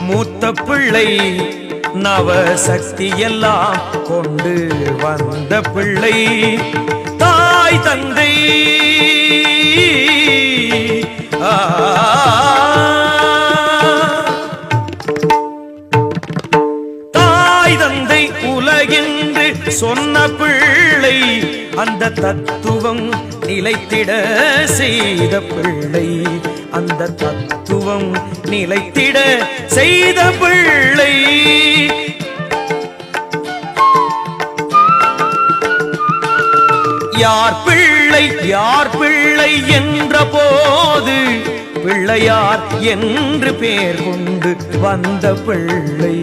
மூத்த பிள்ளை நவசக்தி எல்லாம் கொண்டு வந்த பிள்ளை தாய் தந்தை தாய் தந்தை உலகென்று சொன்ன பிள்ளை அந்த தத்துவம் நிலைத்திட செய்த பிள்ளை அந்த தத்துவம் நிலைத்திட செய்த பிள்ளை யார் பிள்ளை என்ற போது பிள்ளையார் என்று பெயர் கொண்டு வந்த பிள்ளை